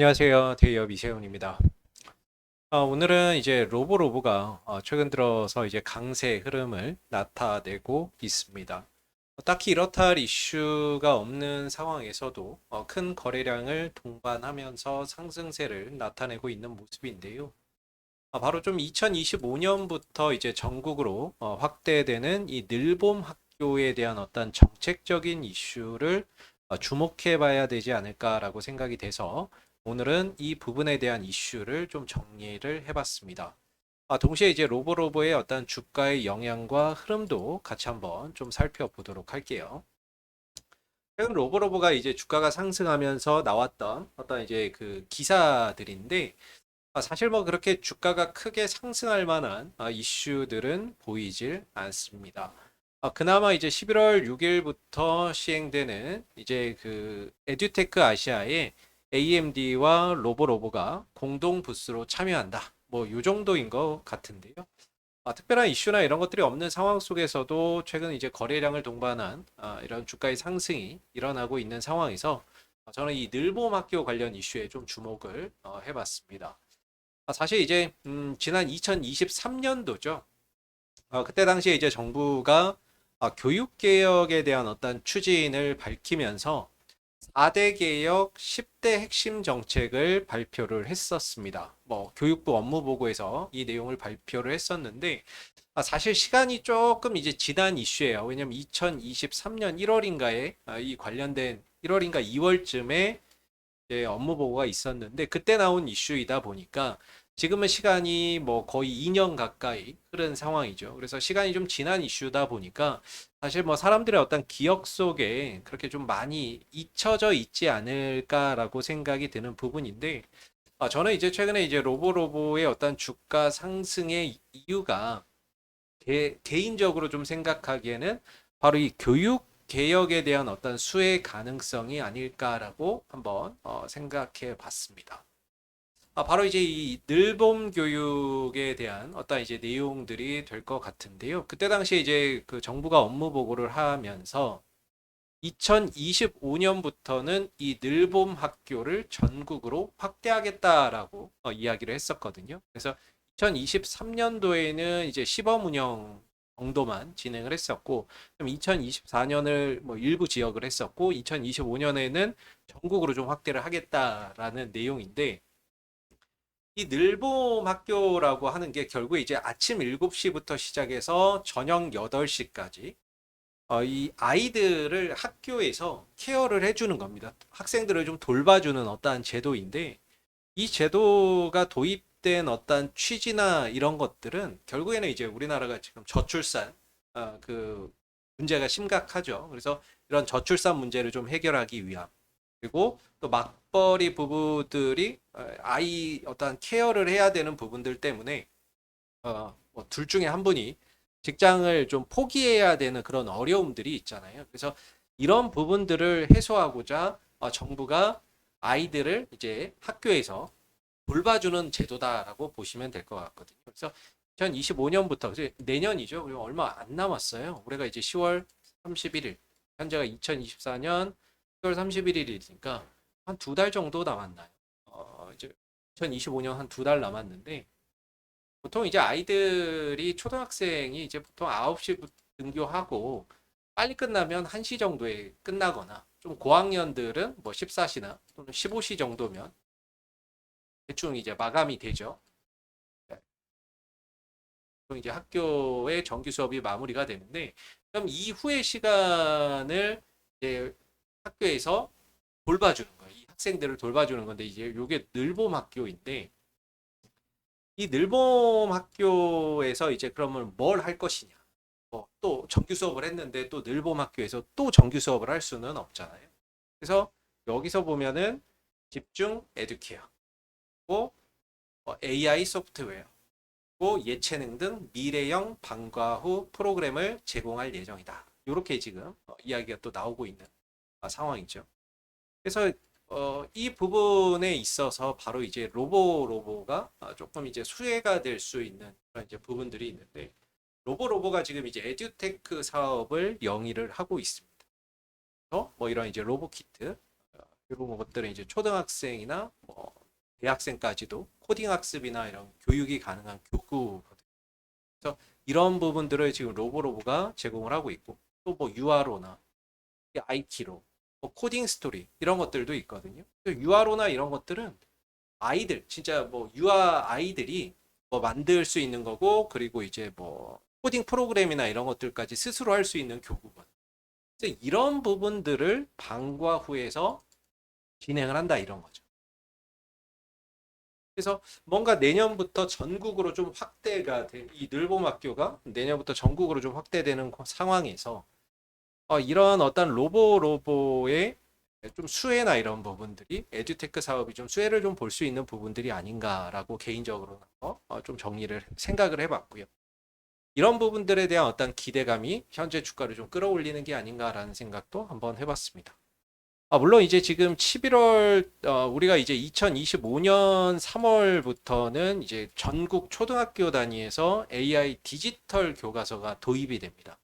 안녕하세요. 대기업 이세훈입니다. 오늘은 이제 로보가 최근 들어서 이제 강세 흐름을 나타내고 있습니다. 딱히 이렇다 할 이슈가 없는 상황에서도 큰 거래량을 동반하면서 상승세를 나타내고 있는 모습인데요. 바로 좀 2025년부터 이제 전국으로 확대되는 이 늘봄 학교에 대한 어떤 정책적인 이슈를 주목해 봐야 되지 않을까라고 생각이 돼서 오늘은 이 부분에 대한 이슈를 좀 정리를 해봤습니다. 동시에 이제 로보의 어떤 주가의 영향과 흐름도 같이 한번 좀 살펴보도록 할게요. 최근 로보가 이제 주가가 상승하면서 나왔던 어떤 이제 그 기사들인데 사실 뭐 그렇게 주가가 크게 상승할 만한 이슈들은 보이질 않습니다. 그나마 이제 11월 6일부터 시행되는 이제 그 에듀테크 아시아의 AMD와 로보가 공동 부스로 참여한다. 뭐 요 정도인 것 같은데요. 특별한 이슈나 이런 것들이 없는 상황 속에서도 최근 이제 거래량을 동반한 이런 주가의 상승이 일어나고 있는 상황에서 저는 이 늘봄 학교 관련 이슈에 좀 주목을 해봤습니다. 사실 이제 지난 2023년도죠. 그때 당시에 이제 정부가 교육 개혁에 대한 어떤 추진을 밝히면서 4대 개혁 10대 핵심 정책을 발표를 했었습니다. 뭐 교육부 업무 보고에서 이 내용을 발표를 했었는데 사실 시간이 조금 이제 지난 이슈예요. 왜냐면 2023년 1월인가에 이 관련된 1월인가 2월쯤에 업무 보고가 있었는데 그때 나온 이슈이다 보니까 지금은 시간이 뭐 거의 2년 가까이 흐른 상황이죠. 그래서 시간이 좀 지난 이슈다 보니까 사실 뭐 사람들의 어떤 기억 속에 그렇게 좀 많이 잊혀져 있지 않을까라고 생각이 드는 부분인데 저는 이제 최근에 이제 로보의 어떤 주가 상승의 이유가 개인적으로 좀 생각하기에는 바로 이 교육 개혁에 대한 어떤 수혜 가능성이 아닐까라고 한번 생각해 봤습니다. 바로 이제 이 늘봄 교육에 대한 어떤 이제 내용들이 될 것 같은데요. 그때 당시에 이제 그 정부가 업무 보고를 하면서 2025년부터는 이 늘봄 학교를 전국으로 확대하겠다라고 이야기를 했었거든요. 그래서 2023년도에는 이제 시범 운영 정도만 진행을 했었고, 그럼 2024년을 뭐 일부 지역을 했었고, 2025년에는 전국으로 좀 확대를 하겠다라는 내용인데, 이 늘봄 학교라고 하는 게 결국에 이제 아침 7시부터 시작해서 저녁 8시까지 이 아이들을 학교에서 케어를 해주는 겁니다. 학생들을 좀 돌봐주는 어떠한 제도인데 이 제도가 도입된 어떠한 취지나 이런 것들은 결국에는 이제 우리나라가 지금 저출산 그 문제가 심각하죠. 그래서 이런 저출산 문제를 좀 해결하기 위함 그리고 또 맞벌이 부부들이 아이 어떠한 케어를 해야 되는 부분들 때문에 뭐둘 중에 한 분이 직장을 좀 포기해야 되는 그런 어려움들이 있잖아요. 그래서 이런 부분들을 해소하고자 정부가 아이들을 이제 학교에서 돌봐주는 제도다라고 보시면 될 것 같거든요. 그래서 2025년부터 내년이죠. 그리고 얼마 안 남았어요. 올해가 이제 10월 31일, 현재가 2024년 10월 31일이니까 한 두 달 정도 남았나요? 이제 2025년 한 두 달 남았는데 보통 이제 아이들이 초등학생이 이제 보통 9시 등교하고 빨리 끝나면 1시 정도에 끝나거나 좀 고학년들은 뭐 14시나 또는 15시 정도면 대충 이제 마감이 되죠. 네. 그럼 이제 학교의 정규 수업이 마무리가 되는데 그럼 이후의 시간을 이제 학교에서 돌봐주는 거예요. 이 학생들을 돌봐주는 건데 이제 요게 늘봄 학교인데 이 늘봄 학교에서 이제 그러면 뭘 할 것이냐? 또 정규 수업을 했는데 또 늘봄 학교에서 또 정규 수업을 할 수는 없잖아요. 그래서 여기서 보면은 집중 에듀케어, 고 AI 소프트웨어, 고 예체능 등 미래형 방과 후 프로그램을 제공할 예정이다. 이렇게 지금 이야기가 또 나오고 있는 상황이죠. 그래서 이 부분에 있어서 바로 이제 로보가 조금 이제 수혜가 될 수 있는 그런 이제 부분들이 있는데 로보가 지금 이제 에듀테크 사업을 영위를 하고 있습니다. 뭐 이런 이제 로보 키트 이런 것들은 이제 초등학생이나 뭐 대학생까지도 코딩 학습이나 이런 교육이 가능한 교구거든요. 그래서 이런 부분들을 지금 로보로보가 제공을 하고 있고 또 뭐 유아로나 아이키로 뭐 코딩 스토리 이런 것들도 있거든요. 유아로나 이런 것들은 아이들 진짜 뭐 유아 아이들이 뭐 만들 수 있는 거고 그리고 이제 뭐 코딩 프로그램이나 이런 것들까지 스스로 할 수 있는 교구거든요. 그래서 이런 부분들을 방과 후에서 진행을 한다 이런 거죠. 그래서 뭔가 내년부터 전국으로 좀 확대가 이 늘봄학교가 내년부터 전국으로 좀 확대되는 상황에서 이런 어떤 로보의 좀 수혜나 이런 부분들이 에듀테크 사업이 좀 수혜를 좀 볼 수 있는 부분들이 아닌가라고 개인적으로 좀 정리를 생각을 해봤고요. 이런 부분들에 대한 어떤 기대감이 현재 주가를 좀 끌어올리는 게 아닌가라는 생각도 한번 해봤습니다. 물론 이제 지금 11월 우리가 이제 2025년 3월부터는 이제 전국 초등학교 단위에서 AI 디지털 교과서가 도입이 됩니다.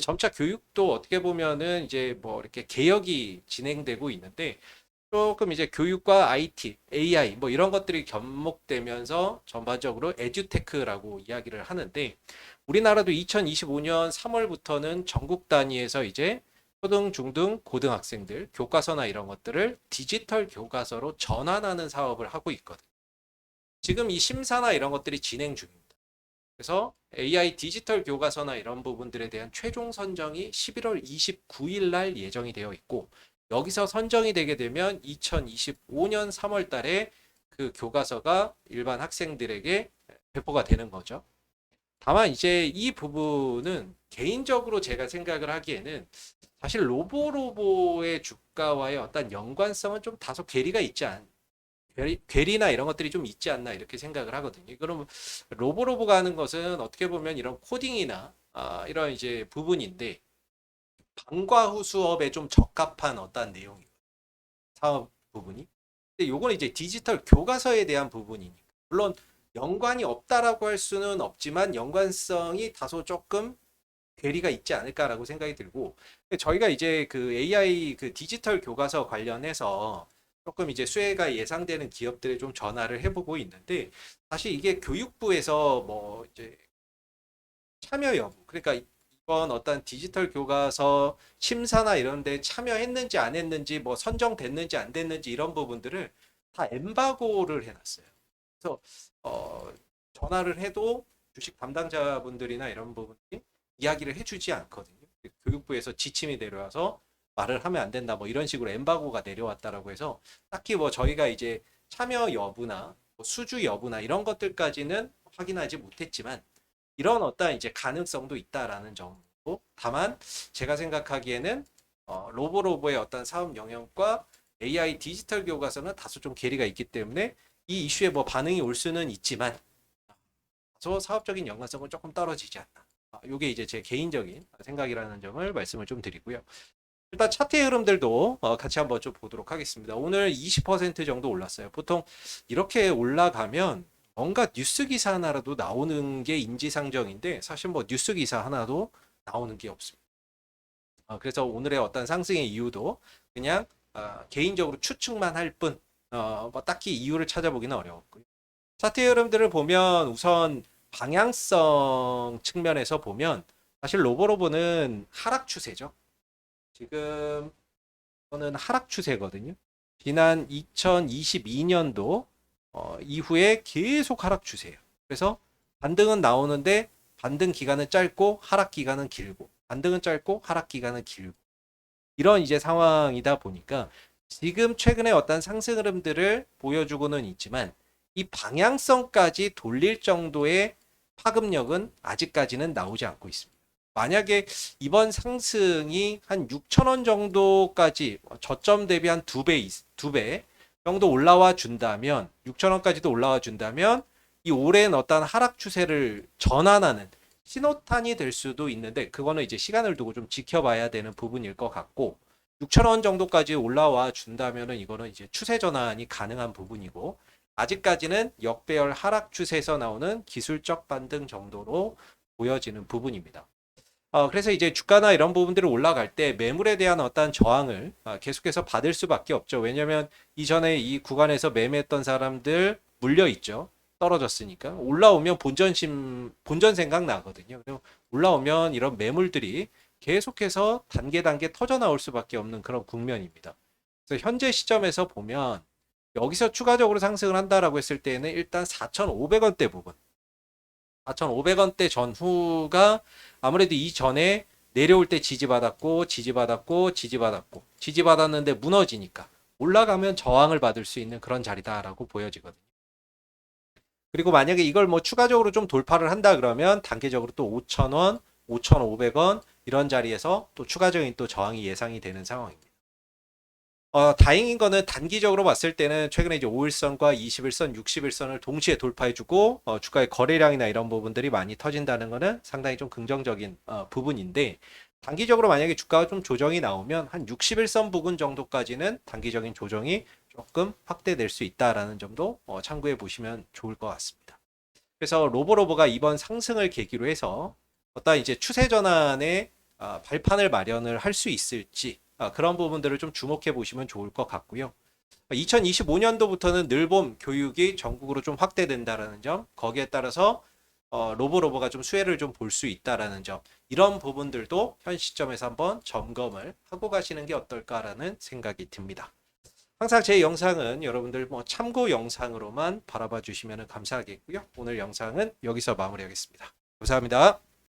점차 교육도 어떻게 보면은 이제 뭐 이렇게 개혁이 진행되고 있는데 조금 이제 교육과 IT, AI 뭐 이런 것들이 접목되면서 전반적으로 에듀테크라고 이야기를 하는데 우리나라도 2025년 3월부터는 전국 단위에서 이제 초등, 중등, 고등학생들 교과서나 이런 것들을 디지털 교과서로 전환하는 사업을 하고 있거든요. 지금 이 심사나 이런 것들이 진행 중입니다. 그래서 AI 디지털 교과서나 이런 부분들에 대한 최종 선정이 11월 29일 날 예정이 되어 있고 여기서 선정이 되게 되면 2025년 3월 달에 그 교과서가 일반 학생들에게 배포가 되는 거죠. 다만 이제 이 부분은 개인적으로 제가 생각을 하기에는 사실 로보로보의 주가와의 어떤 연관성은 좀 다소 괴리나 이런 것들이 좀 있지 않나 이렇게 생각을 하거든요. 그럼 로보로보가 하는 것은 어떻게 보면 이런 코딩이나 이런 이제 부분인데 방과 후 수업에 좀 적합한 어떤 내용이에요. 사업 부분이. 근데 요거는 이제 디지털 교과서에 대한 부분이니까. 물론 연관이 없다라고 할 수는 없지만 연관성이 다소 조금 괴리가 있지 않을까라고 생각이 들고 저희가 이제 그 AI 그 디지털 교과서 관련해서 조금 이제 수혜가 예상되는 기업들에 좀 전화를 해보고 있는데 사실 이게 교육부에서 뭐 이제 참여 여부 그러니까 이번 어떤 디지털 교과서 심사나 이런 데 참여했는지 안 했는지 뭐 선정됐는지 안 됐는지 이런 부분들을 다 엠바고를 해놨어요. 그래서 어, 전화를 해도 주식 담당자분들이나 이런 부분이 이야기를 해주지 않거든요. 교육부에서 지침이 내려와서 말을 하면 안 된다 뭐 이런 식으로 엠바고가 내려왔다라고 해서 딱히 뭐 저희가 이제 참여 여부나 뭐 수주 여부나 이런 것들까지는 확인하지 못했지만 이런 어떤 이제 가능성도 있다라는 점이고 다만 제가 생각하기에는 로보로보의 어떤 사업 영역과 AI 디지털 교과서는 다소 좀 괴리가 있기 때문에 이 이슈에 뭐 반응이 올 수는 있지만 다소 사업적인 연관성은 조금 떨어지지 않나. 이게 이제 제 개인적인 생각이라는 점을 말씀을 좀 드리고요. 일단 차트의 흐름들도 같이 한번 좀 보도록 하겠습니다. 오늘 20% 정도 올랐어요. 보통 이렇게 올라가면 뭔가 뉴스 기사 하나라도 나오는 게 인지상정인데 사실 뭐 뉴스 기사 하나도 나오는 게 없습니다. 그래서 오늘의 어떤 상승의 이유도 그냥 개인적으로 추측만 할 뿐, 뭐 딱히 이유를 찾아보기는 어려웠고요. 차트 흐름들을 보면 우선 방향성 측면에서 보면 사실 로보로보는 하락 추세죠. 지금 저는 하락 추세거든요. 지난 2022년도 이후에 계속 하락 추세예요. 그래서 반등은 나오는데 반등 기간은 짧고 하락 기간은 길고 반등은 짧고 하락 기간은 길고 이런 이제 상황이다 보니까 지금 최근에 어떤 상승 흐름들을 보여주고는 있지만 이 방향성까지 돌릴 정도의 파급력은 아직까지는 나오지 않고 있습니다. 만약에 이번 상승이 한 6천 원 정도까지 저점 대비 한 두 배 정도 올라와 준다면 6천 원까지도 올라와 준다면 이 오랜 어떤 하락 추세를 전환하는 신호탄이 될 수도 있는데 그거는 이제 시간을 두고 좀 지켜봐야 되는 부분일 것 같고 6천 원 정도까지 올라와 준다면은 이거는 이제 추세 전환이 가능한 부분이고 아직까지는 역배열 하락 추세에서 나오는 기술적 반등 정도로 보여지는 부분입니다. 그래서 이제 주가나 이런 부분들이 올라갈 때 매물에 대한 어떤 저항을 계속해서 받을 수밖에 없죠. 왜냐하면 이전에 이 구간에서 매매했던 사람들 물려 있죠. 떨어졌으니까 올라오면 본전 생각 나거든요. 그리고 올라오면 이런 매물들이 계속해서 단계 터져 나올 수밖에 없는 그런 국면입니다. 그래서 현재 시점에서 보면 여기서 추가적으로 상승을 한다라고 했을 때는 일단 4,500원대 부분, 4,500원대 전후가 아무래도 이전에 내려올 때 지지받았고 지지받았고 지지받았고 지지받았는데 무너지니까 올라가면 저항을 받을 수 있는 그런 자리다라고 보여지거든요. 그리고 만약에 이걸 뭐 추가적으로 좀 돌파를 한다 그러면 단계적으로 또 5,000원, 5,500원 이런 자리에서 또 추가적인 또 저항이 예상이 되는 상황입니다. 다행인 거는 단기적으로 봤을 때는 최근에 이제 5일선과 21선, 60일선을 동시에 돌파해주고 주가의 거래량이나 이런 부분들이 많이 터진다는 거는 상당히 좀 긍정적인 부분인데 단기적으로 만약에 주가가 좀 조정이 나오면 한 60일선 부근 정도까지는 단기적인 조정이 조금 확대될 수 있다라는 점도 참고해 보시면 좋을 것 같습니다. 그래서 로보로보가 이번 상승을 계기로 해서 어떤 이제 추세 전환의 발판을 마련을 할 수 있을지 그런 부분들을 좀 주목해 보시면 좋을 것 같고요. 2025년도부터는 늘봄 교육이 전국으로 좀 확대된다라는 점, 거기에 따라서 로보로보가 좀 수혜를 좀 볼 수 있다라는 점, 이런 부분들도 현 시점에서 한번 점검을 하고 가시는 게 어떨까라는 생각이 듭니다. 항상 제 영상은 여러분들 뭐 참고 영상으로만 바라봐 주시면 감사하겠고요. 오늘 영상은 여기서 마무리하겠습니다. 감사합니다.